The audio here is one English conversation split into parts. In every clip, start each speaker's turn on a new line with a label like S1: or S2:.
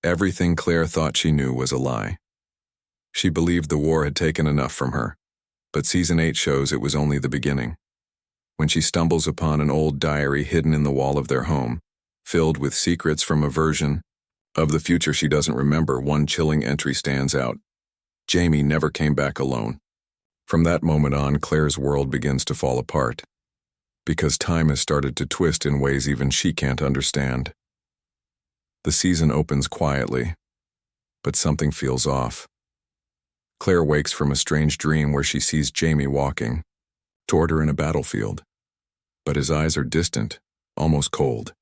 S1: Everything Claire thought she knew was a lie. She believed the war had taken enough from her, but Season 8 shows it was only the beginning. When she stumbles upon an old diary hidden in the wall of their home, filled with secrets from a version of the future she doesn't remember, one chilling entry stands out. Jamie never came back alone. From that moment on, Claire's world begins to fall apart, because time has started to twist in ways even she can't understand. The season opens quietly, but something feels off. Claire wakes from a strange dream where she sees Jamie walking toward her in a battlefield, but his eyes are distant, almost cold.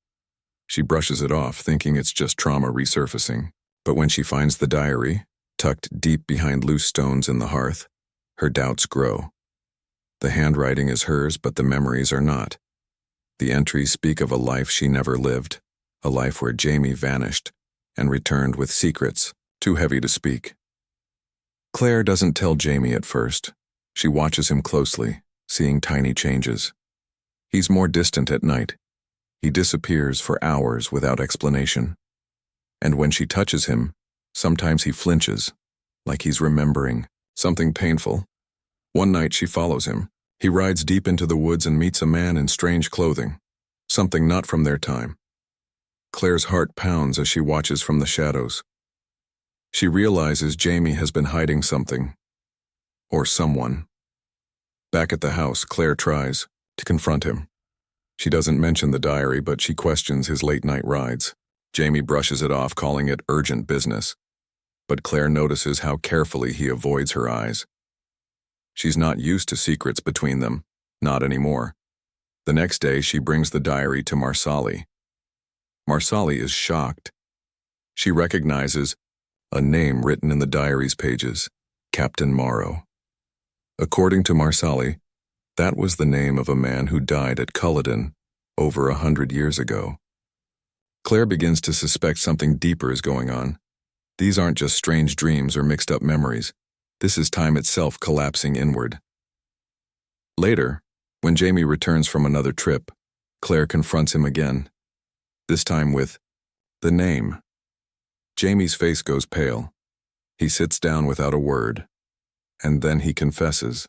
S1: She brushes it off, thinking it's just trauma resurfacing. But when she finds the diary, tucked deep behind loose stones in the hearth, her doubts grow. The handwriting is hers, but the memories are not. The entries speak of a life she never lived, a life where Jamie vanished and returned with secrets too heavy to speak. Claire doesn't tell Jamie at first. She watches him closely, seeing tiny changes. He's more distant at night. He disappears for hours without explanation. And when she touches him, sometimes he flinches, like he's remembering something painful. One night she follows him. He rides deep into the woods and meets a man in strange clothing, something not from their time. Claire's heart pounds as she watches from the shadows. She realizes Jamie has been hiding something, or someone. Back at the house, Claire tries to confront him. She doesn't mention the diary, but she questions his late-night rides. Jamie brushes it off, calling it urgent business. But Claire notices how carefully he avoids her eyes. She's not used to secrets between them, not anymore. The next day, she brings the diary to Marsali. Marsali is shocked. She recognizes a name written in the diary's pages, Captain Morrow. According to Marsali, that was the name of a man who died at Culloden over 100 years ago. Claire begins to suspect something deeper is going on. These aren't just strange dreams or mixed-up memories. This is time itself collapsing inward. Later, when Jamie returns from another trip, Claire confronts him again, this time with the name. Jamie's face goes pale. He sits down without a word, and then he confesses.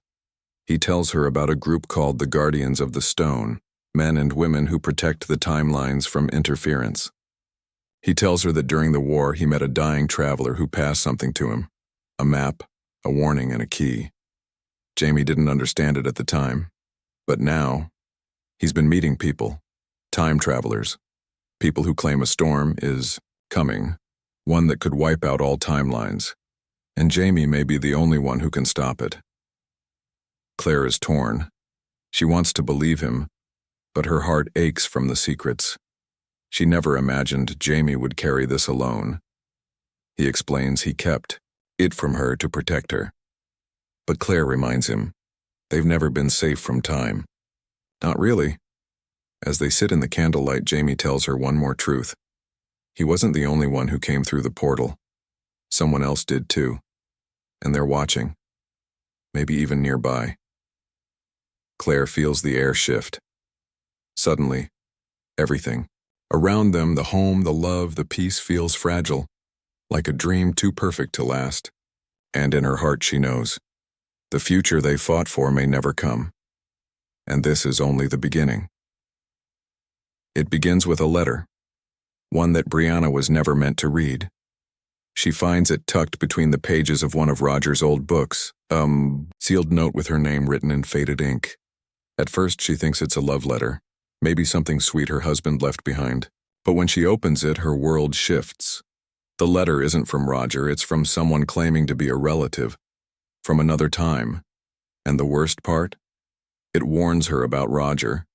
S1: He tells her about a group called the Guardians of the Stone, men and women who protect the timelines from interference. He tells her that during the war he met a dying traveler who passed something to him, a map, a warning, and a key. Jamie didn't understand it at the time, but now he's been meeting people, time travelers, people who claim a storm is coming, one that could wipe out all timelines, and Jamie may be the only one who can stop it. Claire is torn. She wants to believe him, but her heart aches from the secrets. She never imagined Jamie would carry this alone. He explains he kept it from her to protect her. But Claire reminds him, they've never been safe from time. Not really. As they sit in the candlelight, Jamie tells her one more truth. He wasn't the only one who came through the portal. Someone else did too. And they're watching. Maybe even nearby. Claire feels the air shift. Suddenly, everything around them, the home, the love, the peace, feels fragile, like a dream too perfect to last. And in her heart she knows, the future they fought for may never come. And this is only the beginning. It begins with a letter, one that Brianna was never meant to read. She finds it tucked between the pages of one of Roger's old books, sealed note with her name written in faded ink. At first she thinks it's a love letter, maybe something sweet her husband left behind. But when she opens it, her world shifts. The letter isn't from Roger, it's from someone claiming to be a relative, from another time. And the worst part? It warns her about Roger.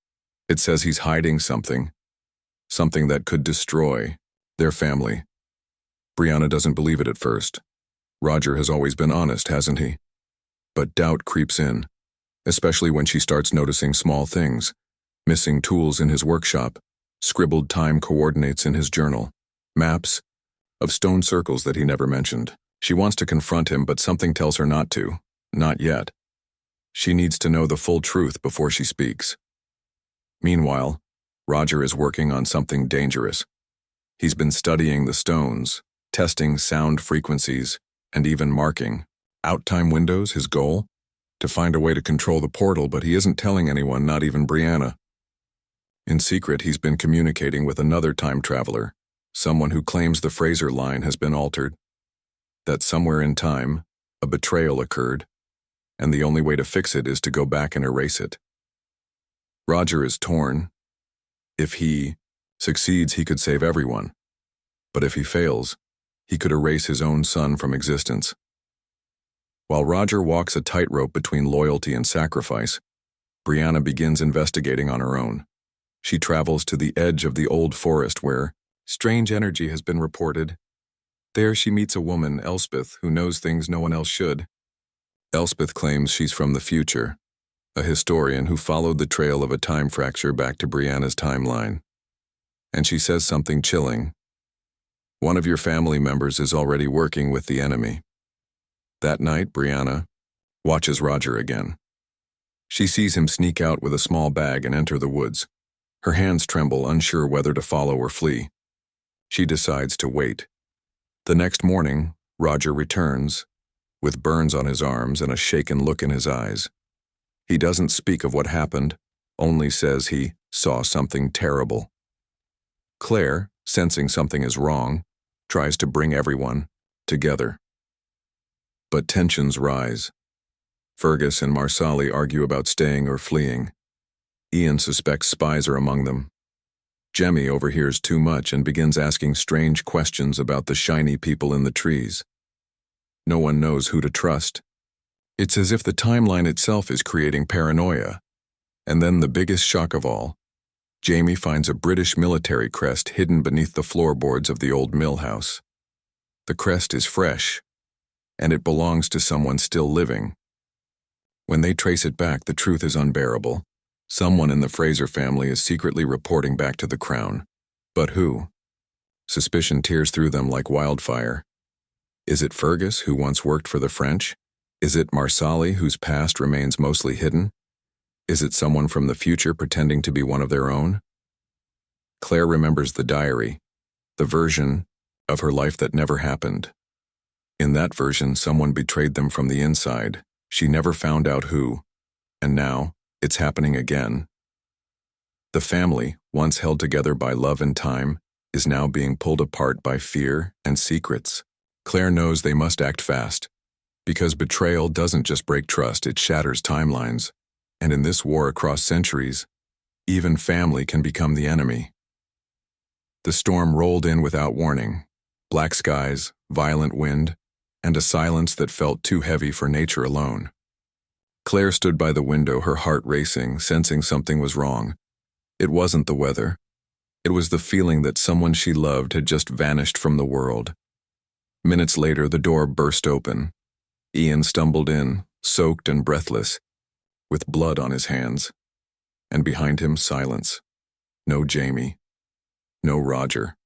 S1: It says he's hiding something that could destroy their family. Brianna doesn't believe it at first. Roger has always been honest, hasn't he? But doubt creeps in, especially when she starts noticing small things, missing tools in his workshop, scribbled time coordinates in his journal, maps of stone circles that he never mentioned. She wants to confront him, but something tells her not to, not yet. She needs to know the full truth before she speaks. Meanwhile, Roger is working on something dangerous. He's been studying the stones, testing sound frequencies, and even marking out-time windows his goal? To find a way to control the portal, but he isn't telling anyone, not even Brianna. In secret, he's been communicating with another time traveler, someone who claims the Fraser line has been altered, that somewhere in time, a betrayal occurred, and the only way to fix it is to go back and erase it. Roger is torn. If he succeeds, he could save everyone. But if he fails, he could erase his own son from existence. While Roger walks a tightrope between loyalty and sacrifice, Brianna begins investigating on her own. She travels to the edge of the old forest where strange energy has been reported. There she meets a woman, Elspeth, who knows things no one else should. Elspeth claims she's from the future, a historian who followed the trail of a time fracture back to Brianna's timeline. And she says something chilling. One of your family members is already working with the enemy. That night, Brianna watches Roger again. She sees him sneak out with a small bag and enter the woods. Her hands tremble, unsure whether to follow or flee. She decides to wait. The next morning, Roger returns, with burns on his arms and a shaken look in his eyes. He doesn't speak of what happened, only says he saw something terrible. Claire, sensing something is wrong, tries to bring everyone together. But tensions rise. Fergus and Marsali argue about staying or fleeing. Ian suspects spies are among them. Jemmy overhears too much and begins asking strange questions about the shiny people in the trees. No one knows who to trust. It's as if the timeline itself is creating paranoia. And then the biggest shock of all, Jamie finds a British military crest hidden beneath the floorboards of the old mill house. The crest is fresh, and it belongs to someone still living. When they trace it back, the truth is unbearable. Someone in the Fraser family is secretly reporting back to the crown. But who? Suspicion tears through them like wildfire. Is it Fergus, who once worked for the French? Is it Marsali, whose past remains mostly hidden? Is it someone from the future pretending to be one of their own? Claire remembers the diary, the version of her life that never happened. In that version, someone betrayed them from the inside. She never found out who, and now it's happening again. The family, once held together by love and time, is now being pulled apart by fear and secrets. Claire knows they must act fast, because betrayal doesn't just break trust, it shatters timelines. And in this war across centuries, even family can become the enemy. The storm rolled in without warning. Black skies, violent wind, and a silence that felt too heavy for nature alone. Claire stood by the window, her heart racing, sensing something was wrong. It wasn't the weather. It was the feeling that someone she loved had just vanished from the world. Minutes later, the door burst open. Ian stumbled in, soaked and breathless, with blood on his hands. And behind him, silence. No Jamie. No Roger.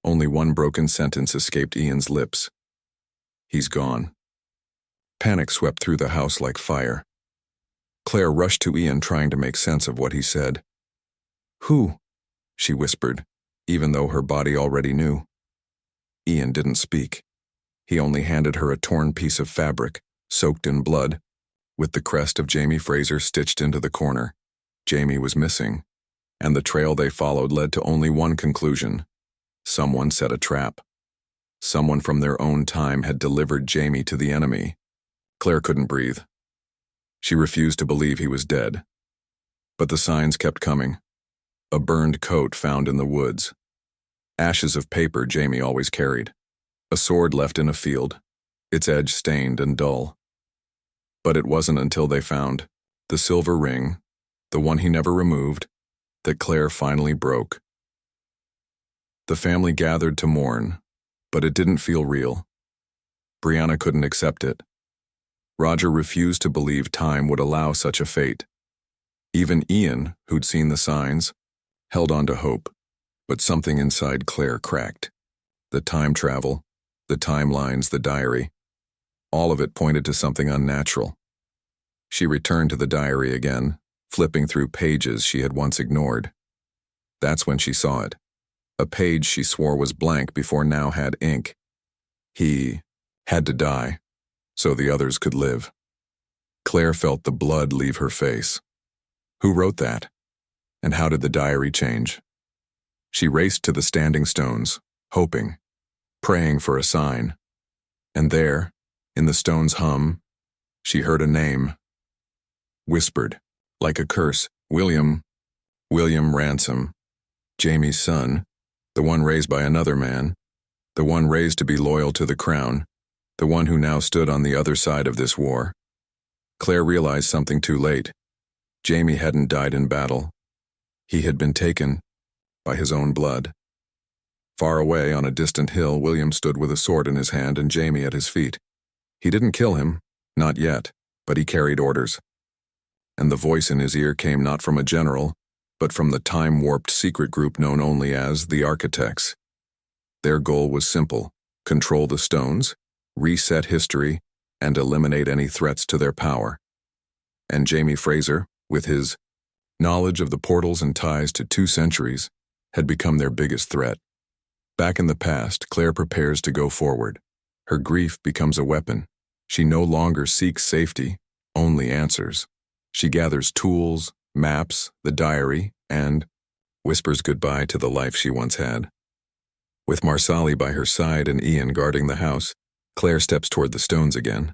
S1: Only one broken sentence escaped Ian's lips. He's gone. Panic swept through the house like fire. Claire rushed to Ian, trying to make sense of what he said. "Who?" she whispered, even though her body already knew. Ian didn't speak. He only handed her a torn piece of fabric, soaked in blood, with the crest of Jamie Fraser stitched into the corner. Jamie was missing, and the trail they followed led to only one conclusion. Someone set a trap. Someone from their own time had delivered Jamie to the enemy. Claire couldn't breathe. She refused to believe he was dead. But the signs kept coming. A burned coat found in the woods. Ashes of paper Jamie always carried. A sword left in a field, its edge stained and dull. But it wasn't until they found the silver ring, the one he never removed, that Claire finally broke. The family gathered to mourn, but it didn't feel real. Brianna couldn't accept it. Roger refused to believe time would allow such a fate. Even Ian, who'd seen the signs, held on to hope, but something inside Claire cracked. The time travel, the timelines, the diary, all of it pointed to something unnatural. She returned to the diary again, flipping through pages she had once ignored. That's when she saw it. A page she swore was blank before now had ink, He had to die so the others could live. Claire felt the blood leave her face. Who wrote that? And how did the diary change? She raced to the standing stones, hoping, praying for a sign. And there, in the stone's hum, she heard a name. Whispered, like a curse, William Ransom, Jamie's son, the one raised by another man, the one raised to be loyal to the crown, the one who now stood on the other side of this war. Claire realized something too late. Jamie hadn't died in battle. He had been taken by his own blood. Far away on a distant hill, William stood with a sword in his hand and Jamie at his feet. He didn't kill him, not yet, but he carried orders. And the voice in his ear came not from a general, but from the time-warped secret group known only as the Architects. Their goal was simple: control the stones, reset history, and eliminate any threats to their power. And Jamie Fraser, with his knowledge of the portals and ties to 2 centuries, had become their biggest threat. Back in the past, Claire prepares to go forward. Her grief becomes a weapon. She no longer seeks safety, only answers. She gathers tools, maps, the diary, and whispers goodbye to the life she once had. With Marsali by her side and Ian guarding the house, Claire steps toward the stones again.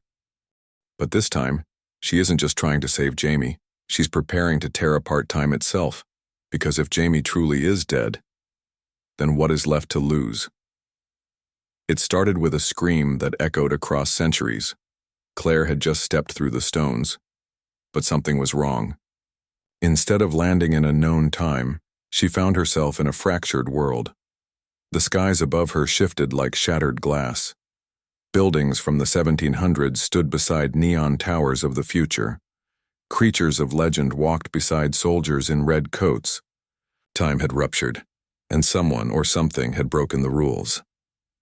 S1: But this time, she isn't just trying to save Jamie, she's preparing to tear apart time itself, because if Jamie truly is dead, then what is left to lose? It started with a scream that echoed across centuries. Claire had just stepped through the stones, but something was wrong. Instead of landing in a known time, she found herself in a fractured world. The skies above her shifted like shattered glass. Buildings from the 1700s stood beside neon towers of the future. Creatures of legend walked beside soldiers in red coats. Time had ruptured, and someone or something had broken the rules.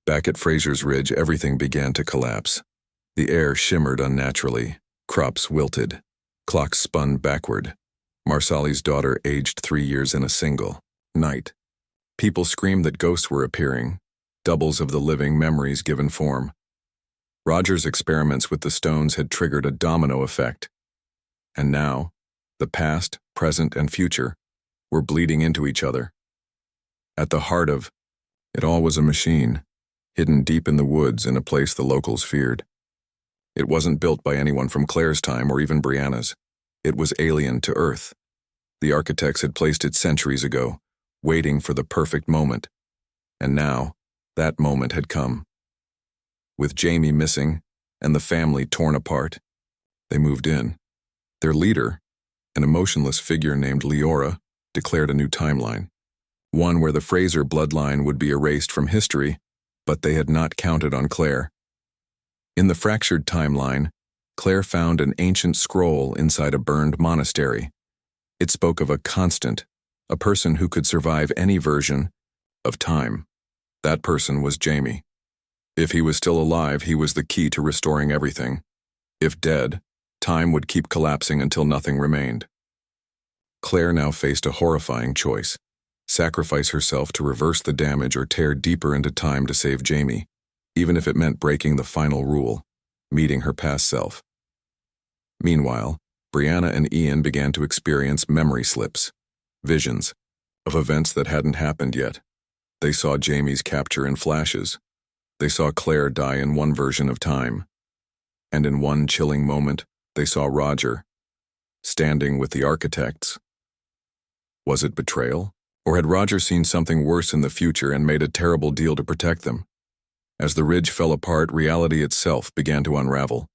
S1: Back at Fraser's Ridge, everything began to collapse. The air shimmered unnaturally. Crops wilted. Clocks spun backward. Marsali's daughter aged 3 years in a single night. People screamed that ghosts were appearing, doubles of the living memories given form. Roger's experiments with the stones had triggered a domino effect. And now, the past, present, and future were bleeding into each other. At the heart of it all was a machine, hidden deep in the woods in a place the locals feared. It wasn't built by anyone from Claire's time or even Brianna's. It was alien to Earth. The Architects had placed it centuries ago, waiting for the perfect moment. And now, that moment had come. With Jamie missing and the family torn apart, they moved in. Their leader, an emotionless figure named Leora, declared a new timeline. One where the Fraser bloodline would be erased from history, but they had not counted on Claire. In the fractured timeline, Claire found an ancient scroll inside a burned monastery. It spoke of a constant, a person who could survive any version of time. That person was Jamie. If he was still alive, he was the key to restoring everything. If dead, time would keep collapsing until nothing remained. Claire now faced a horrifying choice: sacrifice herself to reverse the damage or tear deeper into time to save Jamie, even if it meant breaking the final rule, meeting her past self. Meanwhile, Brianna and Ian began to experience memory slips, visions, of events that hadn't happened yet. They saw Jamie's capture in flashes. They saw Claire die in one version of time. And in one chilling moment, they saw Roger, standing with the Architects. Was it betrayal? Or had Roger seen something worse in the future and made a terrible deal to protect them? As the ridge fell apart, reality itself began to unravel.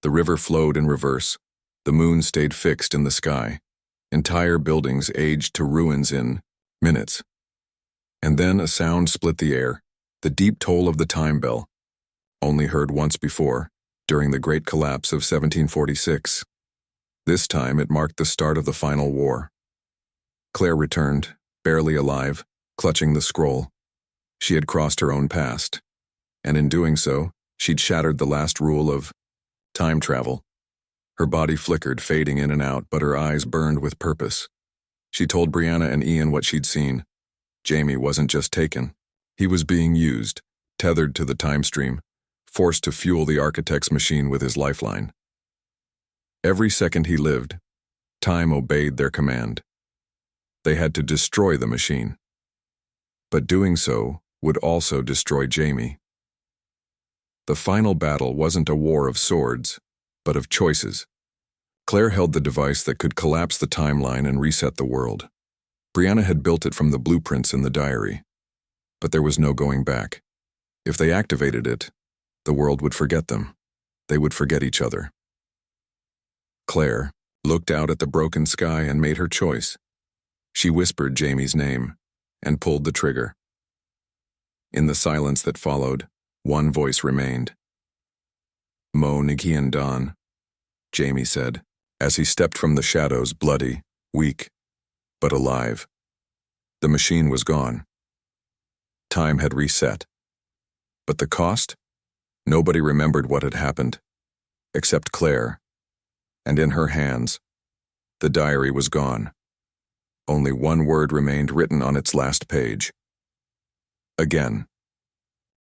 S1: The river flowed in reverse. The moon stayed fixed in the sky. Entire buildings aged to ruins in minutes. And then a sound split the air, the deep toll of the time bell, only heard once before, during the Great Collapse of 1746. This time it marked the start of the final war. Claire returned, barely alive, clutching the scroll. She had crossed her own past, and in doing so, she'd shattered the last rule of time travel. Her body flickered, fading in and out, but her eyes burned with purpose. She told Brianna and Ian what she'd seen. Jamie wasn't just taken. He was being used, tethered to the time stream, forced to fuel the architect's machine with his lifeline. Every second he lived, time obeyed their command. They had to destroy the machine. But doing so would also destroy Jamie. The final battle wasn't a war of swords, but of choices. Claire held the device that could collapse the timeline and reset the world. Brianna had built it from the blueprints in the diary. But there was no going back. If they activated it, the world would forget them. They would forget each other. Claire looked out at the broken sky and made her choice. She whispered Jamie's name and pulled the trigger. In the silence that followed, one voice remained. Mo Nikian Don, Jamie said, as he stepped from the shadows, bloody, weak, but alive. The machine was gone. Time had reset. But the cost? Nobody remembered what had happened, except Claire. And in her hands, the diary was gone. Only one word remained written on its last page. Again.